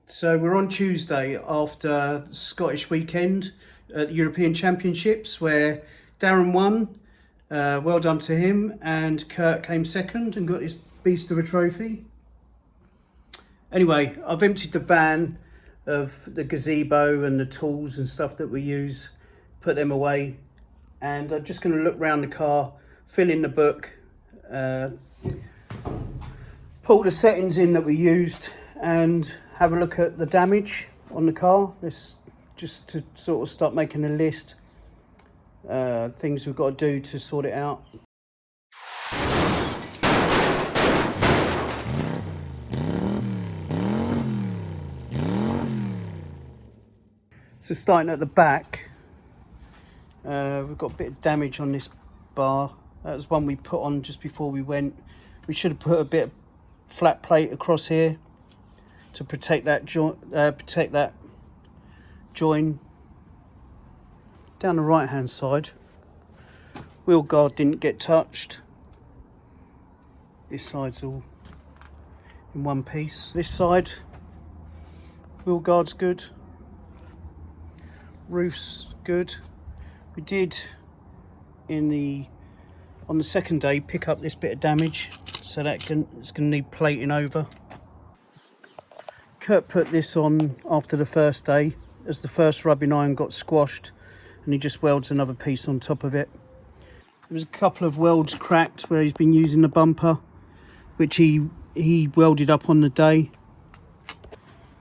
So we're on Tuesday after the Scottish weekend at the European Championships where Darren won. Well done to him, and Kurt came second and got his beast of a trophy. Anyway, I've emptied the van of the gazebo and the tools and stuff that we use, put them away, and I'm just going to look around the car, fill in the book, pull the settings in that we used, and have a look at the damage on the car. This just to sort of start making a list, things we've got to do to sort it out. So starting at the back, we've got a bit of damage on this bar. That was one we put on just before we went. We should have put a bit of flat plate across here to protect that join. Down the right hand side, wheel guard didn't get touched. This side's all in one piece. This side, wheel guard's good. Roof's good. We did on the second day pick up this bit of damage, so it's going to need plating over. Kurt put this on after the first day as the first rubbing iron got squashed, and he just welds another piece on top of it. There was a couple of welds cracked where he's been using the bumper, which he welded up on the day.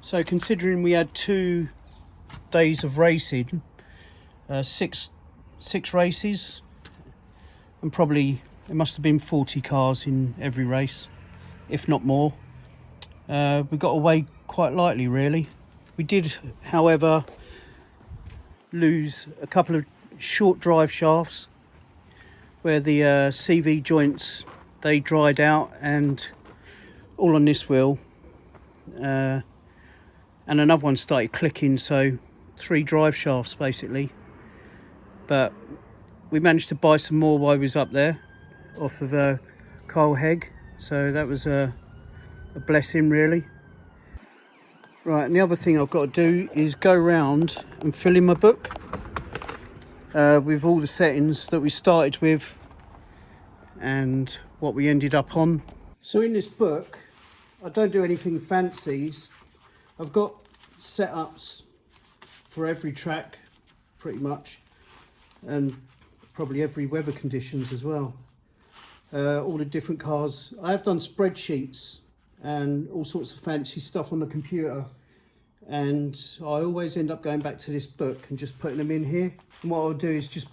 So considering we had 2 days of racing, 6 races, and probably there must have been 40 cars in every race, if not more. We got away quite lightly, really. We did, however, lose a couple of short drive shafts where the CV joints, they dried out, and all on this wheel, and another one started clicking, so 3 drive shafts basically. But we managed to buy some more while we was up there off of Kyle Hegg, so that was a blessing, really. Right, and the other thing I've got to do is go around and fill in my book with all the settings that we started with and what we ended up on. So in this book, I don't do anything fancy. I've got setups for every track, pretty much, and probably every weather conditions as well. All the different cars. I have done spreadsheets and all sorts of fancy stuff on the computer, and I always end up going back to this book and just putting them in here. And what I'll do is just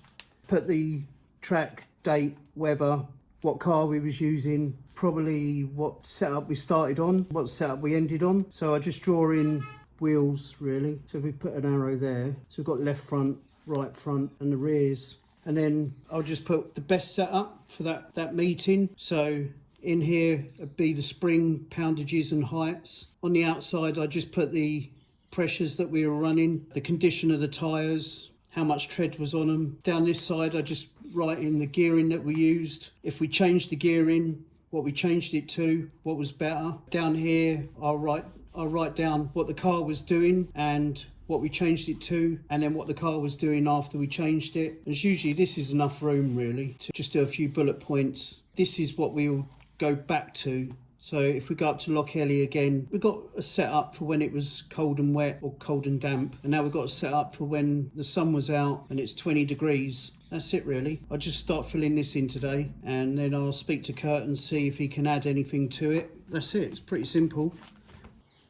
put the track, date, weather, what car we was using, probably what setup we started on, what setup we ended on. So I just draw in wheels, really. So if we put an arrow there, so we've got left front, right front, and the rears. And then I'll just put the best setup for that meeting. So in here would be the spring poundages and heights. On the outside, I just put the pressures that we were running, the condition of the tyres, how much tread was on them. Down this side, I just write in the gearing that we used. If we changed the gearing, what we changed it to, what was better. Down here, I'll write down what the car was doing and what we changed it to, and then what the car was doing after we changed it. And usually this is enough room, really, to just do a few bullet points. This is what we'll go back to. So if we go up to Loch Ellie again, we've got a setup for when it was cold and wet or cold and damp. And now we've got a setup for when the sun was out and it's 20 degrees. That's it, really. I'll just start filling this in today, and then I'll speak to Kurt and see if he can add anything to it. That's it. It's pretty simple.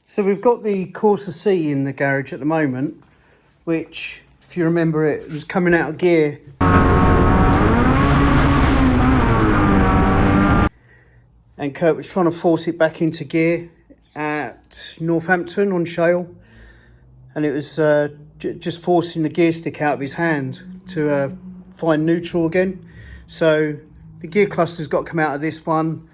So we've got the Corsa C in the garage at the moment, which, if you remember, it was coming out of gear. And Kurt was trying to force it back into gear at Northampton on Shale. And it was just forcing the gear stick out of his hand to find neutral again. So the gear cluster's got to come out of this one.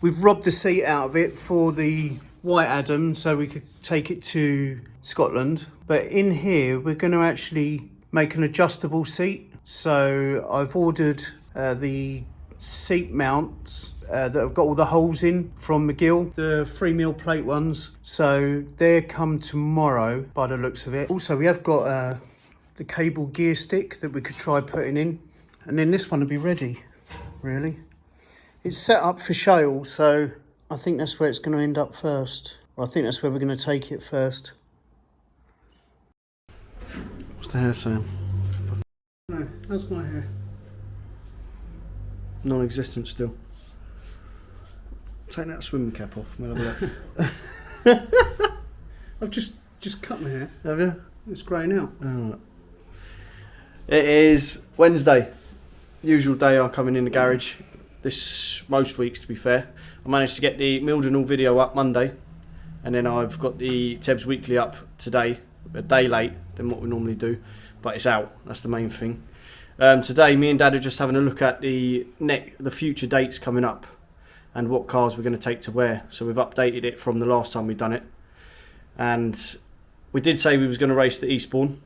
We've robbed the seat out of it for the White Adam so we could take it to Scotland. But in here, we're going to actually make an adjustable seat. So I've ordered the seat mounts that have got all the holes in from McGill, the 3mm plate ones. So they come tomorrow by the looks of it. Also, we have got the cable gear stick that we could try putting in. And then this one will be ready, really. It's set up for shale, so I think that's where it's going to end up first. Or I think that's where we're going to take it first. What's the hair saying? No, how's my hair? Non-existent still. Take that swimming cap off. We'll have a look. I've just cut my hair. Have you? It's greying out. Oh. It is Wednesday. Usual day I come in the garage. This most weeks, to be fair. I managed to get the Mildenhall video up Monday, and then I've got the Tebbz Weekly up today, a day late than what we normally do, but it's out. That's the main thing. Today, me and Dad are just having a look at the future dates coming up and what cars we're going to take to where. So we've updated it from the last time we've done it, and we did say we was going to race the Eastbourne,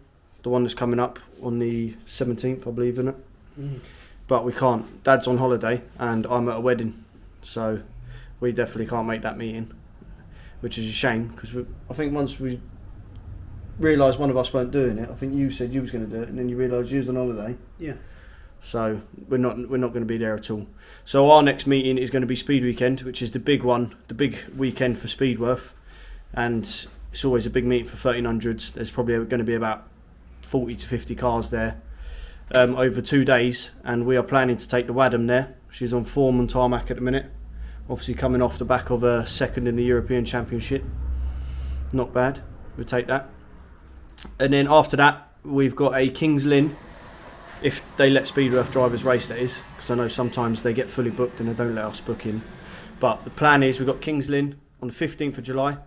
the one that's coming up on the 17th, I believe, isn't it? Mm. But we can't. Dad's on holiday and I'm at a wedding, so we definitely can't make that meeting, which is a shame, because I think once we realised one of us weren't doing it, I think you said you was going to do it, and then you realised you was on holiday. Yeah. So we're not going to be there at all. So our next meeting is going to be Speed Weekend, which is the big one, the big weekend for Speedworth, and it's always a big meeting for 1300s. There's probably going to be about 40 to 50 cars there. Over 2 days, and we are planning to take the Wadham there. She's on form and tarmac at the minute, obviously coming off the back of a second in the European Championship. Not bad, we'll take that. And then after that we've got a Kings Lynn, if they let Speedworth drivers race, that is, because I know sometimes they get fully booked and they don't let us book in. But the plan is we've got Kings Lynn on the 15th of July,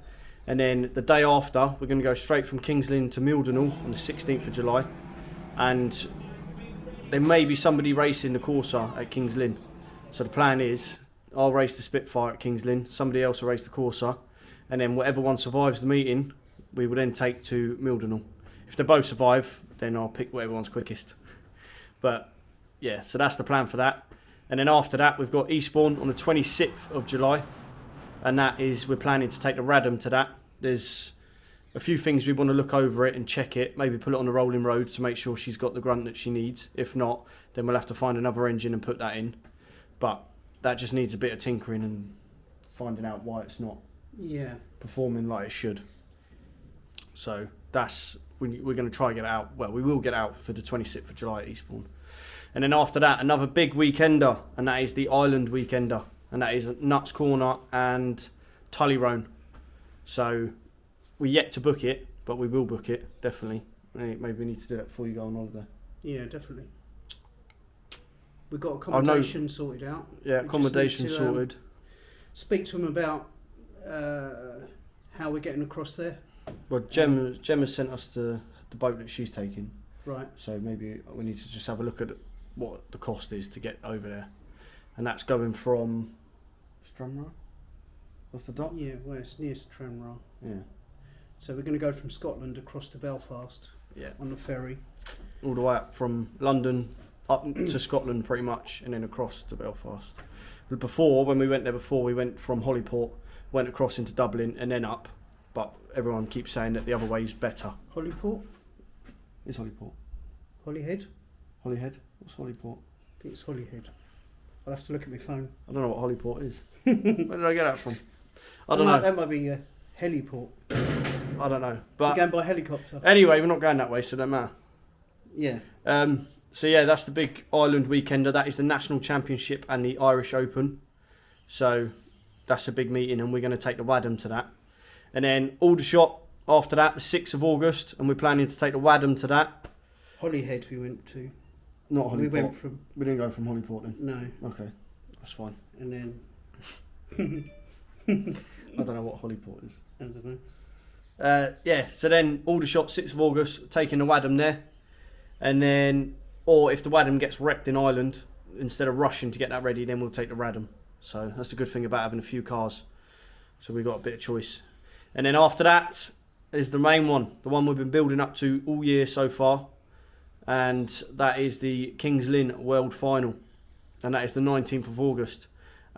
and then the day after we're going to go straight from Kings Lynn to Mildenhall on the 16th of July, and there may be somebody racing the Corsa at Kings Lynn. So the plan is, I'll race the Spitfire at Kings Lynn, somebody else will race the Corsa, and then whatever one survives the meeting, we will then take to Mildenhall. If they both survive, then I'll pick whatever one's quickest. But yeah, so that's the plan for that. And then after that, we've got Eastbourne on the 26th of July, and that is, we're planning to take the Radham to that. There's a few things we want to look over it and check it, maybe put it on the rolling road to make sure she's got the grunt that she needs. If not, then we'll have to find another engine and put that in. But that just needs a bit of tinkering and finding out why it's not performing like it should. So that's, we're going to try and get it out. Well, we will get out for the 26th of July at Eastbourne. And then after that, another big weekender, and that is the Island weekender, and that is Nuts Corner and Tullyrone. So we're yet to book it, but we will book it, definitely. Maybe we need to do that before you go on holiday. Yeah, definitely. We've got accommodation sorted out. Yeah, accommodation sorted. Speak to them about how we're getting across there. Well, Gemma sent us the boat that she's taking. Right. So maybe we need to just have a look at what the cost is to get over there. And that's going from Stranraer? What's the dock? Yeah, well, it's near Stranraer. Yeah. So we're going to go from Scotland across to Belfast on the ferry. All the way up from London up to Scotland pretty much, and then across to Belfast. But before, when we went there before, we went from Hollyport, went across into Dublin and then up. But everyone keeps saying that the other way is better. Hollyport? It's Hollyport. Holyhead? Holyhead? What's Hollyport? I think it's Holyhead. I'll have to look at my phone. I don't know what Hollyport is. Where did I get that from? I don't know. That might be Heliport. I don't know. But we're going by helicopter. Anyway, we're not going that way, so it don't matter. Yeah. So yeah, that's the big Ireland weekender. That is the National Championship and the Irish Open. So that's a big meeting, and we're going to take the Wadham to that. And then Aldershot after that, the 6th of August, and we're planning to take the Wadham to that. Holyhead we went to. Not Hollyport. We didn't go from Hollyport then? No. Okay, that's fine. And then... I don't know what Hollyport is. I don't know. Yeah, so then Aldershot, 6th of August, taking the Wadham there. And then, or if the Wadham gets wrecked in Ireland, instead of rushing to get that ready, then we'll take the Radham. So that's the good thing about having a few cars. So we've got a bit of choice. And then after that is the main one, the one we've been building up to all year so far. And that is the Kings Lynn World Final. And that is the 19th of August.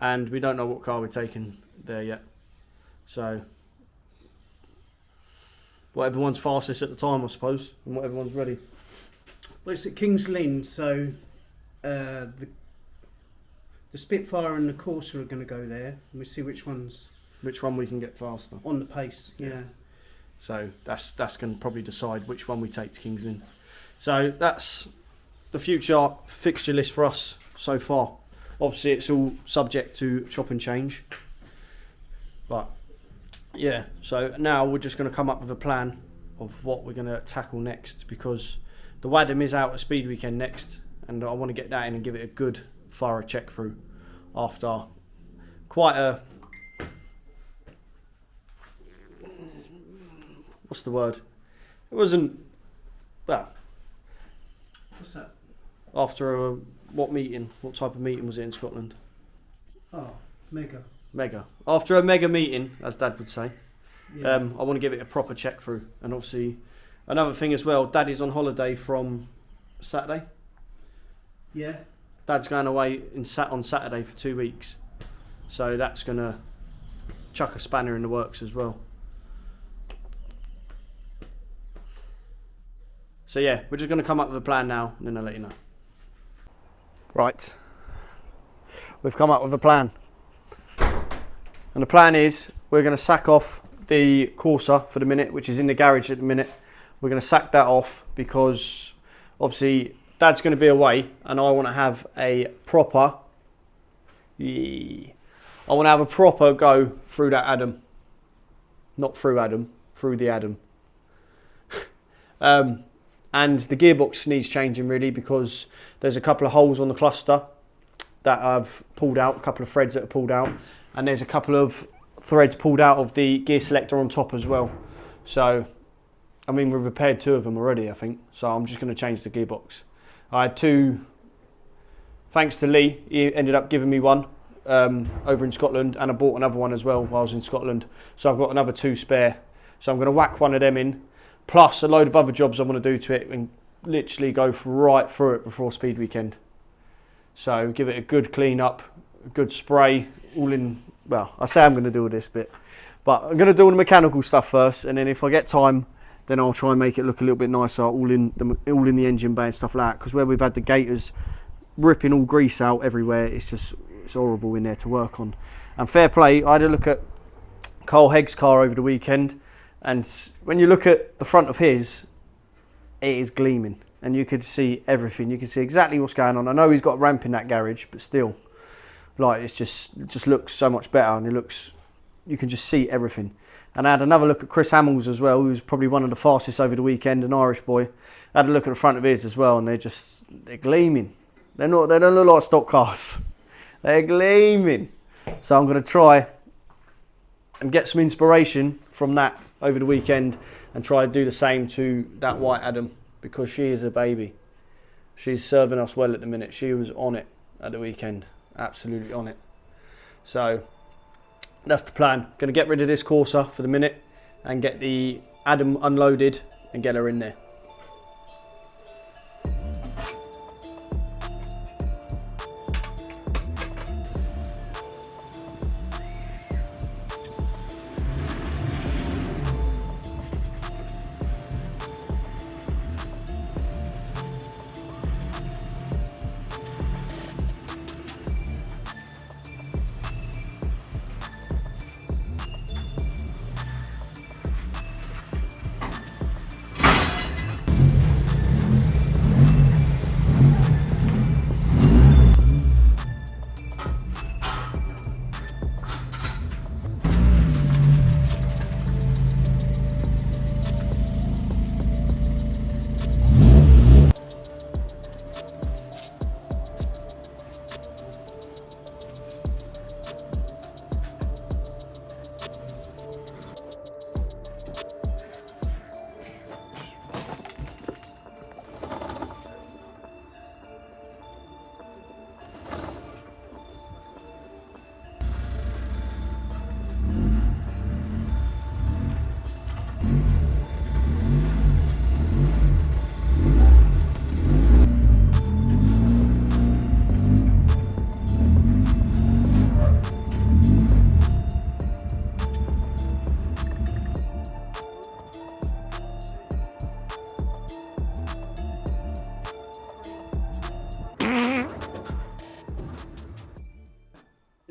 and we don't know what car we're taking there yet. So whatever one's fastest at the time, I suppose, and whatever one's ready. Well, it's at King's Lynn, so the Spitfire and the Corsa are going to go there, and we see which one we can get faster on the pace. Yeah. So that's going to probably decide which one we take to King's Lynn. So that's the future fixture list for us so far. Obviously, it's all subject to chop and change. But yeah, so now we're just going to come up with a plan of what we're going to tackle next, because the Wadham is out at Speed Weekend next, and I want to get that in and give it a good thorough check through after quite a... What's the word? It wasn't... Well... What's that? After a... What meeting? What type of meeting was it in Scotland? Oh, mega. Mega. After a mega meeting, as Dad would say, Yeah. I want to give it a proper check through. And obviously, another thing as well, Dad is on holiday from Saturday. Yeah. Dad's going away on Saturday for 2 weeks. So that's going to chuck a spanner in the works as well. So yeah, we're just going to come up with a plan now, and then I'll let you know. Right. We've come up with a plan. And the plan is, we're going to sack off the Corsa for the minute, which is in the garage at the minute. We're going to sack that off because obviously Dad's going to be away, and I want to have a proper... I want to have a proper go through that Adam. Not through Adam, through the Adam. And the gearbox needs changing really, because there's a couple of holes on the cluster that I've pulled out, a couple of threads that are pulled out, and there's a couple of threads pulled out of the gear selector on top as well. So, I mean, we've repaired 2 of them already, I think. So I'm just going to change the gearbox. I had 2, thanks to Lee, he ended up giving me one over in Scotland, and I bought another one as well while I was in Scotland. So I've got another 2 spare. So I'm going to whack one of them in, plus a load of other jobs I want to do to it, and literally go right through it before Speed Weekend. So give it a good clean up, a good spray, all in, well, I say I'm going to do all this bit, but I'm going to do all the mechanical stuff first, and then if I get time, then I'll try and make it look a little bit nicer, all in the engine bay and stuff like that, because where we've had the gators ripping all grease out everywhere, it's horrible in there to work on. And fair play, I had a look at Carl Hegg's car over the weekend, and when you look at the front of his, it is gleaming, and you could see everything. You can see exactly what's going on. I know he's got a ramp in that garage, but still, like, it just looks so much better, and you can just see everything. And I had another look at Chris Hamill's as well, who's probably one of the fastest over the weekend, an Irish boy. I had a look at the front of his as well, and they're gleaming. They don't look like stock cars. They're gleaming. So I'm going to try and get some inspiration from that over the weekend, and try to do the same to that white Adam, because she is a baby. She's serving us well at the minute. She was on it at the weekend, absolutely on it. So that's the plan. Going to get rid of this Corsa for the minute and get the Adam unloaded and get her in there.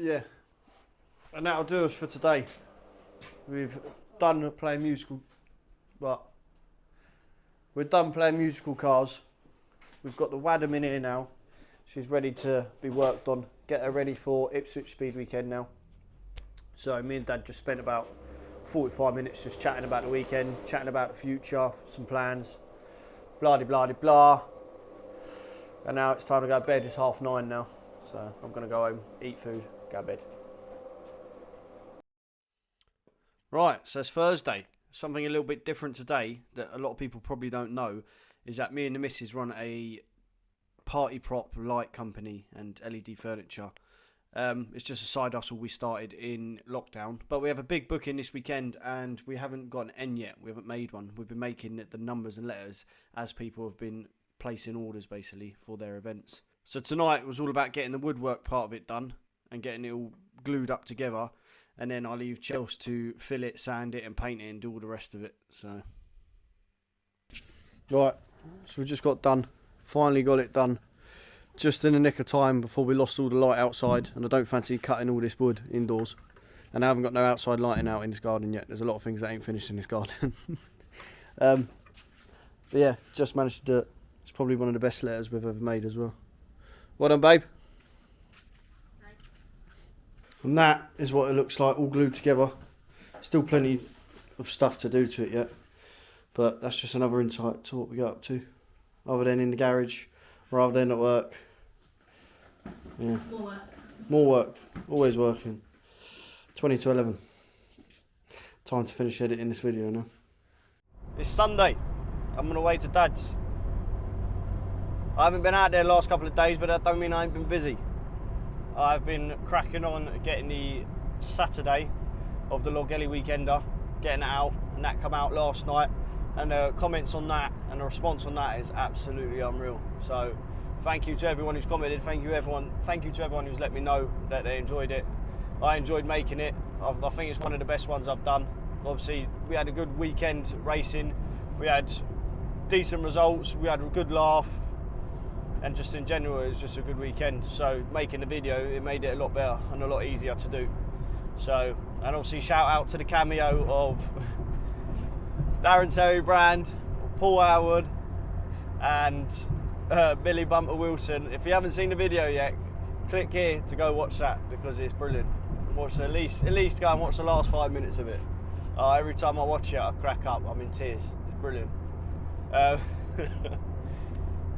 yeah, and that'll do us for today. We've done playing musical, but we're done playing musical cars. We've got the Wadham in here now. She's ready to be worked on. Get her ready for Ipswich Speed Weekend now. So me and Dad just spent about 45 minutes just chatting about the weekend, chatting about the future, some plans, blah de blah de blah. And now it's time to go to bed. It's 9:30 now, so I'm gonna go home, eat food, go to bed. Right, so it's Thursday. Something a little bit different today that a lot of people probably don't know is that me and the missus run a party prop light company and LED furniture. It's just a side hustle we started in lockdown, but we have a big booking this weekend and we haven't got an end yet. We haven't made one. We've been making the numbers and letters as people have been placing orders basically for their events. So tonight was all about getting the woodwork part of it done and getting it all glued up together, and then I leave Chelsea to fill it, sand it and paint it and do all the rest of it. So right, so we just got done, finally got it done, just in the nick of time before we lost all the light outside, and I don't fancy cutting all this wood indoors, and I haven't got no outside lighting out in this garden yet. There's a lot of things that ain't finished in this garden. But yeah, just managed to do it. It's probably one of the best letters we've ever made as well. Well done, babe. Thanks. And that is what it looks like, all glued together. Still plenty of stuff to do to it yet, but that's just another insight to what we got up to, other than in the garage, rather than at work. Yeah. More work. More work. Always working. 20 to 11. Time to finish editing this video now. It's Sunday. I'm on the way to Dad's. I haven't been out there the last couple of days, but that don't mean I ain't been busy. I've been cracking on getting the Saturday of the Loghelly Weekender, getting it out, and that come out last night. And the comments on that and the response on that is absolutely unreal. So thank you to everyone who's commented. Thank you to everyone who's let me know that they enjoyed it. I enjoyed making it. I think it's one of the best ones I've done. Obviously, we had a good weekend racing. We had decent results. We had a good laugh. And just in general, it was just a good weekend. So making the video, it made it a lot better and a lot easier to do. So, and obviously shout out to the cameo of Darren Terry Brand, Paul Howard, and Billy Bumper Wilson. If you haven't seen the video yet, click here to go watch that because it's brilliant. Watch at least go and watch the last 5 minutes of it. Every time I watch it, I crack up. I'm in tears. It's brilliant.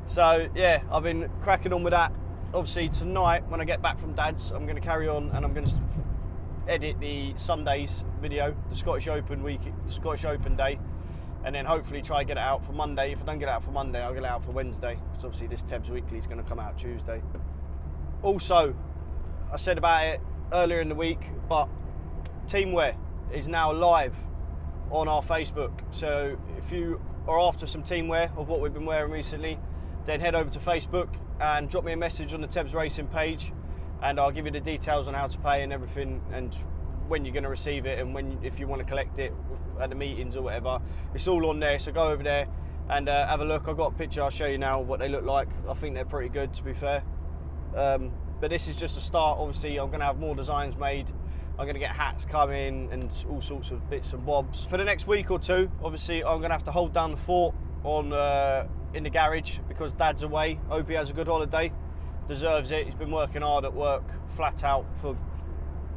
So yeah, I've been cracking on with that. Obviously tonight when I get back from Dad's, I'm going to carry on and I'm going to edit the Sunday's video, the Scottish Open week, the Scottish Open day, and then hopefully try and get it out for Monday. If I don't get it out for Monday, I'll get it out for Wednesday, because obviously this Tebbz Weekly is going to come out Tuesday. Also, I said about it earlier in the week, but teamwear is now live on our Facebook. So if you are after some teamwear of what we've been wearing recently, then head over to Facebook and drop me a message on the Tebbz Racing page, and I'll give you the details on how to pay and everything, and when you're going to receive it, and if you want to collect it at the meetings or whatever. It's all on there, so go over there and have a look. I've got a picture I'll show you now what they look like. I think they're pretty good, to be fair. But this is just a start. Obviously I'm going to have more designs made. I'm going to get hats coming and all sorts of bits and bobs. For the next week or two, obviously I'm going to have to hold down the fort on in the garage because Dad's away. Hope he has a good holiday. Deserves it. He's been working hard at work, flat out for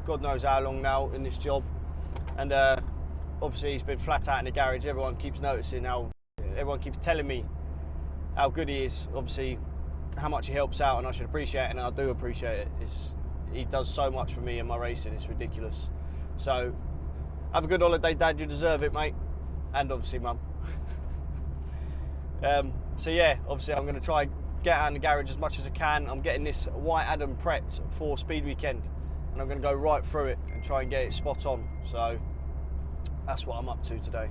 God knows how long now in this job. And obviously he's been flat out in the garage. Everyone keeps noticing how, everyone keeps telling me how good he is. Obviously how much he helps out, and I should appreciate it, and I do appreciate it. He does so much for me in my racing, it's ridiculous. So have a good holiday, Dad, you deserve it, mate. And obviously Mum. So yeah, obviously I'm going to try get out in the garage as much as I can. I'm getting this White Adam prepped for Speed Weekend, and I'm going to go right through it and try and get it spot on. So that's what I'm up to today.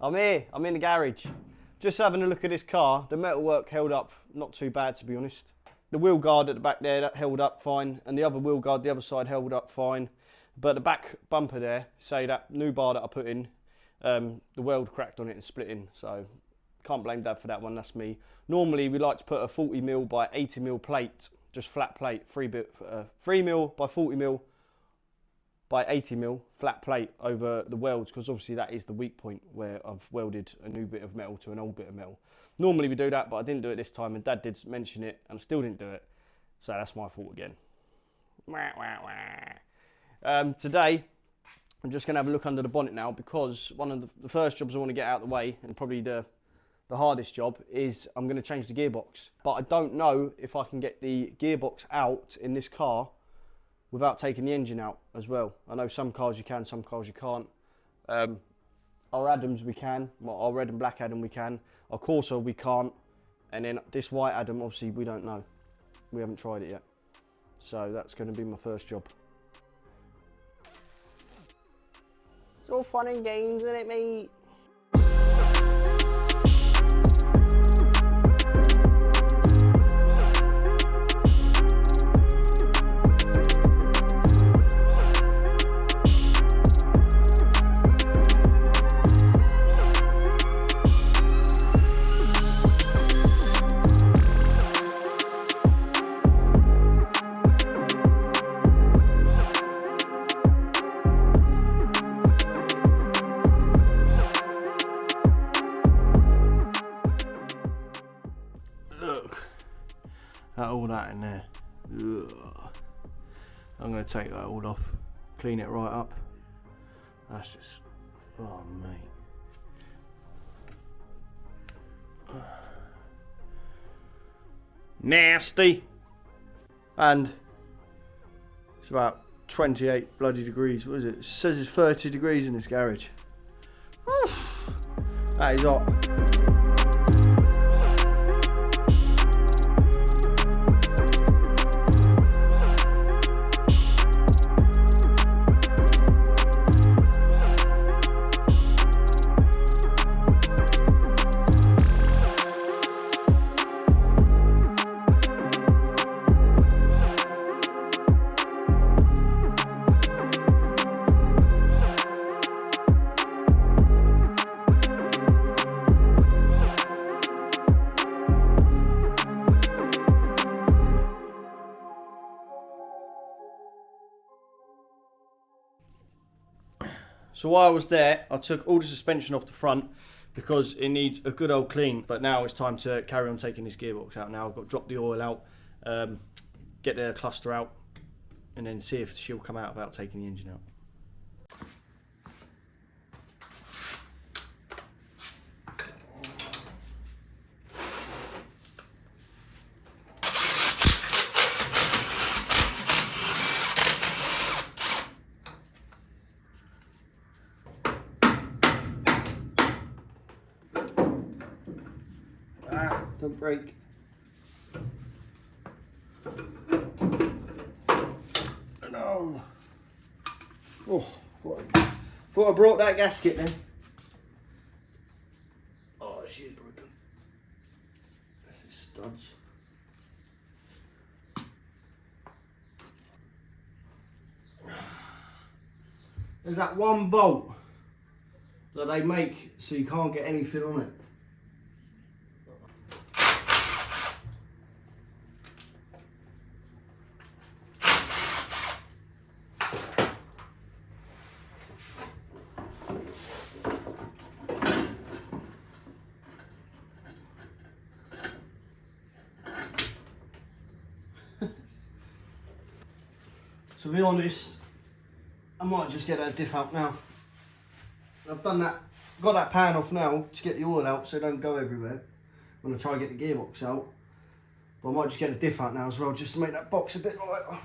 I'm here, I'm in the garage. Just having a look at this car. The metalwork held up not too bad, to be honest. The wheel guard at the back there, that held up fine, and the other wheel guard, the other side, held up fine. But the back bumper there, say that new bar that I put in, the weld cracked on it and split in, so can't blame Dad for that one, that's me. Normally we like to put a 40mm by 80mm plate just flat plate, 3mm by 40mm by 80mm flat plate over the welds, because obviously that is the weak point where I've welded a new bit of metal to an old bit of metal. Normally we do that, but I didn't do it this time, and Dad did mention it and I still didn't do it, so that's my fault again. Today I'm just going to have a look under the bonnet now, because one of the first jobs I want to get out of the way, and probably the hardest job, is I'm going to change the gearbox. But I don't know if I can get the gearbox out in this car without taking the engine out as well. I know some cars you can, some cars you can't. Our Adams we can, our red and black Adam we can, our Corsa we can't, and then this white Adam obviously we don't know. We haven't tried it yet. So that's going to be my first job. It's all fun and games, isn't it, mate? Look at all that in there. Ugh. I'm going to take that all off, clean it right up. That's just, oh mate. Nasty. And it's about 28 bloody degrees. What is it? It says it's 30 degrees in this garage. Whew. That is hot. So while I was there, I took all the suspension off the front because it needs a good old clean. But now it's time to carry on taking this gearbox out now. I've got to drop the oil out, get the cluster out, and then see if she'll come out without taking the engine out. Don't break. No. Oh, thought I brought that gasket then. Oh, she's broken. This is studs. There's that one bolt that they make so you can't get anything on it. To be honest, I might just get that diff out now. I've done that, got that pan off now to get the oil out so it don't go everywhere when I try and get the gearbox out. But I might just get the diff out now as well, just to make that box a bit lighter.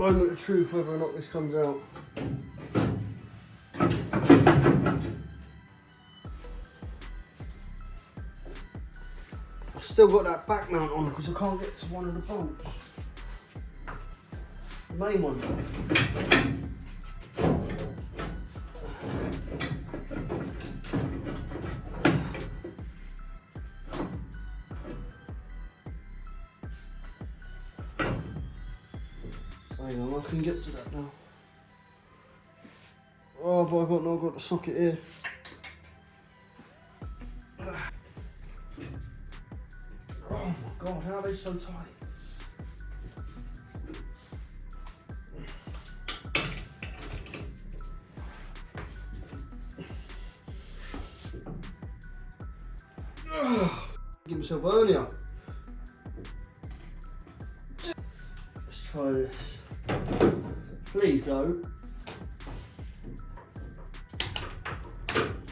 find out the truth whether or not this comes out. I've still got that back mount on because I can't get to one of the bolts. The main one. Hang on, I can get to that now. Oh, but I've got the socket here. Oh my god, how are they so tight? Give myself a hernia. Let's try this. Please go.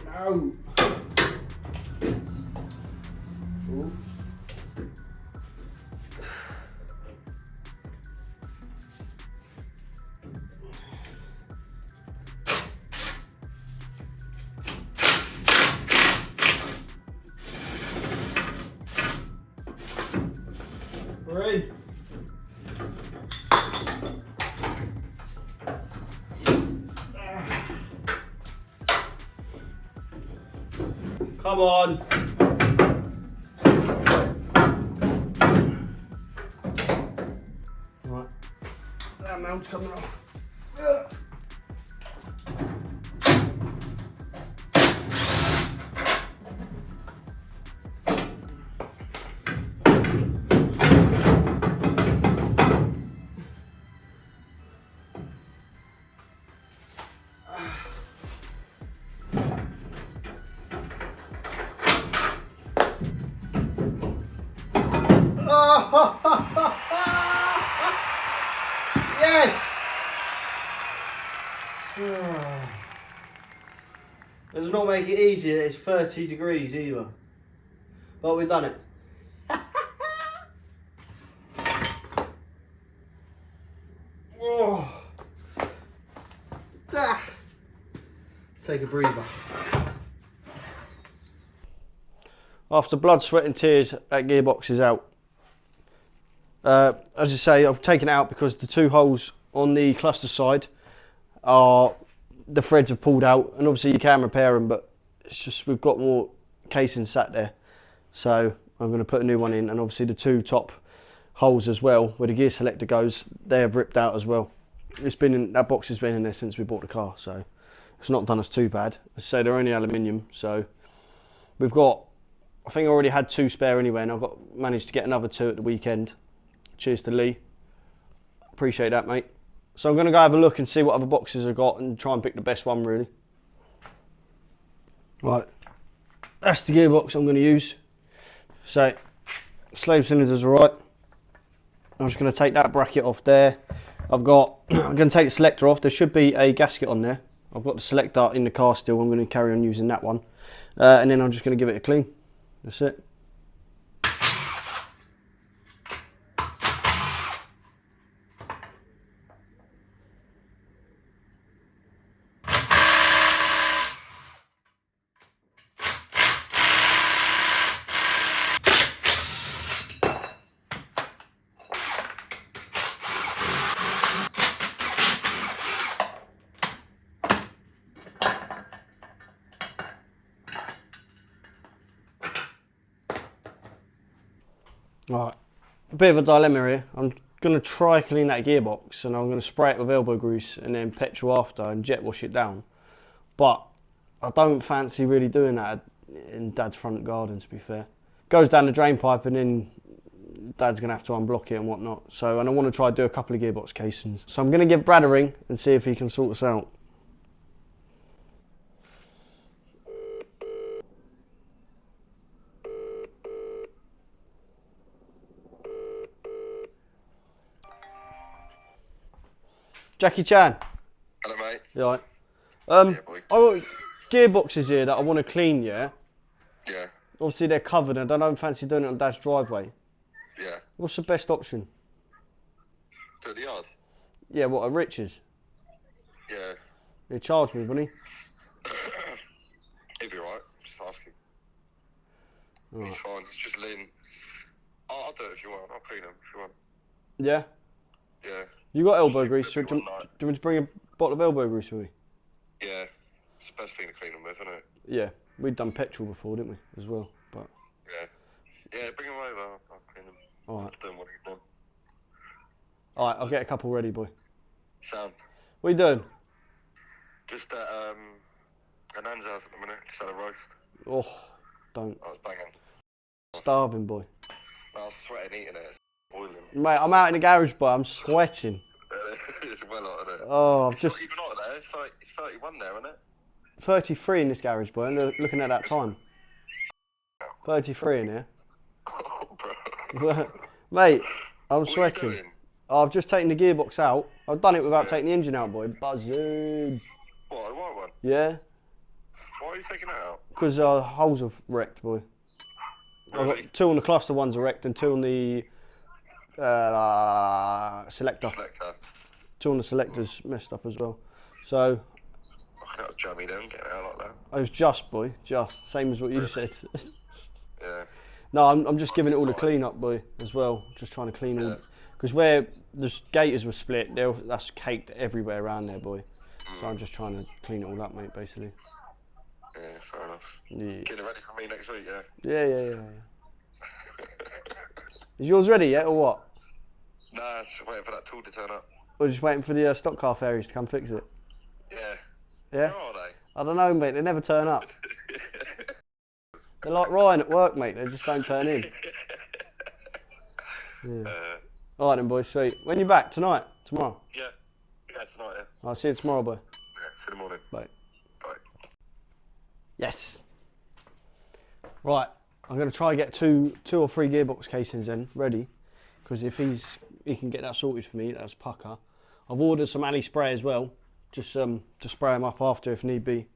No. Ooh. We're in. Come on. Right. That mount's coming off. Yes! Does not make it easy that it's 30 degrees either. But we've done it. Oh. Ah. Take a breather. After blood, sweat and tears, that gearbox is out. As I say, I've taken it out because the two holes on the cluster side are, the threads have pulled out, and obviously you can repair them, but it's just we've got more casing sat there. So I'm going to put a new one in, and obviously the two top holes as well, where the gear selector goes, they have ripped out as well. It's been in, that box has been in there since we bought the car, so it's not done us too bad. As I say, they're only aluminium, so we've got, I think I already had two spare anyway, and I've managed to get another two at the weekend. Cheers to Lee. Appreciate that, mate. So I'm going to go have a look and see what other boxes I've got and try and pick the best one, really. Right. That's the gearbox I'm going to use. So, slave cylinders are right. I'm just going to take that bracket off there. I'm going to take the selector off. There should be a gasket on there. I've got the selector in the car still. I'm going to carry on using that one. And then I'm just going to give it a clean. That's it. Right, a bit of a dilemma here. I'm going to try clean that gearbox, and I'm going to spray it with elbow grease and then petrol after and jet wash it down. But I don't fancy really doing that in Dad's front garden, to be fair. Goes down the drain pipe and then Dad's going to have to unblock it and whatnot. So, and I want to try to do a couple of gearbox casings. So I'm going to give Brad a ring and see if he can sort us out. Jackie Chan. Hello, mate. You alright? Yeah, boy. I've got gearboxes here that I want to clean, yeah? Yeah, Obviously they're covered and I don't fancy doing it on Dad's driveway. yeah. What's the best option? To the yard. Yeah, what, at Rich's? Yeah. He charged me, wouldn't He'd be right. Just ask him. he? He's fine. It's just Lynn. I'll do it if you want. I'll clean him if you want. Yeah? Yeah. You got elbow grease, Just so do do it you one night. want me to bring a bottle of elbow grease with me? Yeah. It's the best thing to clean them with, isn't it? Yeah, we'd done petrol before, didn't we, as well? But Yeah. Yeah, bring them over. I'll clean them. alright. Do them what you've done. Alright, I'll get a couple ready, boy. Sound. What are you doing? Just at Anan's house at the minute. Just had a roast. Oh, don't. I was banging. Starving, boy. I was sweating eating it. It's boiling. Mate, I'm out in the garage, boy. I'm sweating. It's well hot, isn't it? Oh, I've It's just... not even hot there. It's 31 there, isn't it? 33 in this garage, boy. Looking at that time. 33 in here. Oh, bro. Mate, I'm What are you sweating. doing? I've just taken the gearbox out. I've done it without taking the engine out, boy. Buzzing. What, the white one? Yeah? Why are you taking that out? Because holes are wrecked, boy. I've Really? got 2 on the cluster ones are wrecked and 2 on the selector. Selector. 2 on the selectors messed up as well. So I can't jammy them, getting out like that. it was just, boy, just same as what you said. Yeah. No, I'm just giving it all the clean up, boy, as well. Just trying to clean all, because where the gators were split, that's caked everywhere around there, boy. So I'm just trying to clean it all up, mate, basically. Yeah, fair enough. Yeah. Getting it ready for me next week, yeah? Yeah. Is yours ready yet, or what? Nah, just waiting for that tool to turn up. Or just waiting for the stock car fairies to come fix it? Yeah. Yeah? Where are they? I don't know, mate. They never turn up. They're like Ryan at work, mate. They just don't turn in. Yeah. All right then, boys. Sweet. When you back? Tonight? Tomorrow? Yeah. Yeah, tonight, yeah. I'll see you tomorrow, boy. Yeah, see you in the morning. Bye. Bye. Yes. Right. I'm going to try and get two or three gearbox casings in ready, because if he can get that sorted for me, that's pucker. I've ordered some alley spray as well, just to spray them up after if need be,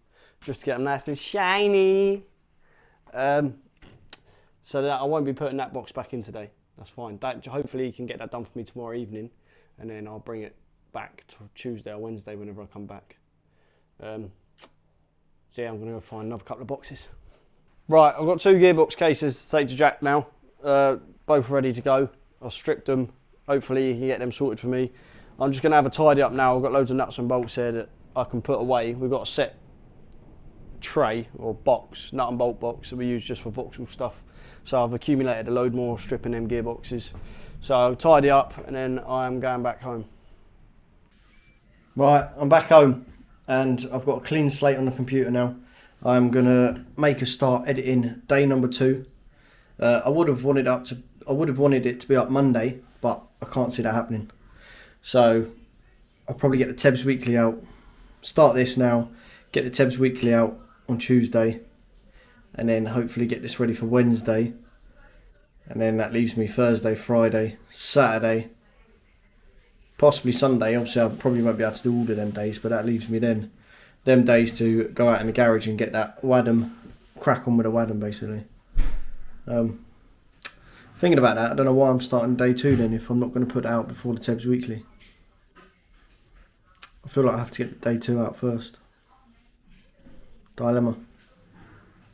just to get them nice and shiny. So that I won't be putting that box back in today. That's fine. Hopefully he can get that done for me tomorrow evening, and then I'll bring it back to Tuesday or Wednesday whenever I come back. So yeah, I'm going to go find another couple of boxes. Right, I've got 2 gearbox cases to take to Jack now. Both ready to go. I've stripped them. Hopefully he can get them sorted for me. I'm just going to have a tidy up now. I've got loads of nuts and bolts here that I can put away. We've got a set tray or box, nut and bolt box that we use just for Vauxhall stuff. So I've accumulated a load more stripping them gearboxes. So I'll tidy up and then I'm going back home. Right, I'm back home and I've got a clean slate on the computer now. I'm gonna make a start editing day number 2. I would have wanted it to be up Monday, but I can't see that happening. So I'll probably get the Tebbz Weekly out. Start this now, get the Tebbz Weekly out on Tuesday, and then hopefully get this ready for Wednesday. And then that leaves me Thursday, Friday, Saturday, possibly Sunday. Obviously I probably won't be able to do all of them days, but that leaves me then them days to go out in the garage and get that Wadham, crack on with a Wadham basically. Thinking about that, I don't know why I'm starting day 2 then if I'm not going to put it out before the Tebbz Weekly. I feel like I have to get day 2 out first. Dilemma.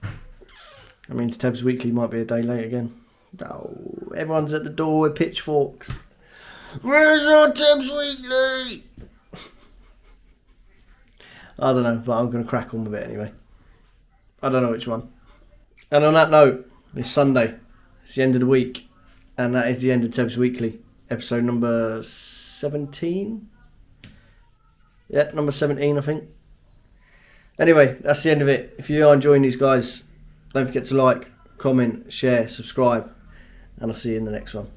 That means Tebbz Weekly might be a day late again. Oh, everyone's at the door with pitchforks. Where's our Tebbz Weekly? I don't know, but I'm going to crack on with it anyway. I don't know which one. And on that note, it's Sunday. It's the end of the week. And that is the end of Tebbz Weekly. Episode number 17? Yeah, number 17, I think. Anyway, that's the end of it. If you are enjoying these guys, don't forget to like, comment, share, subscribe. And I'll see you in the next one.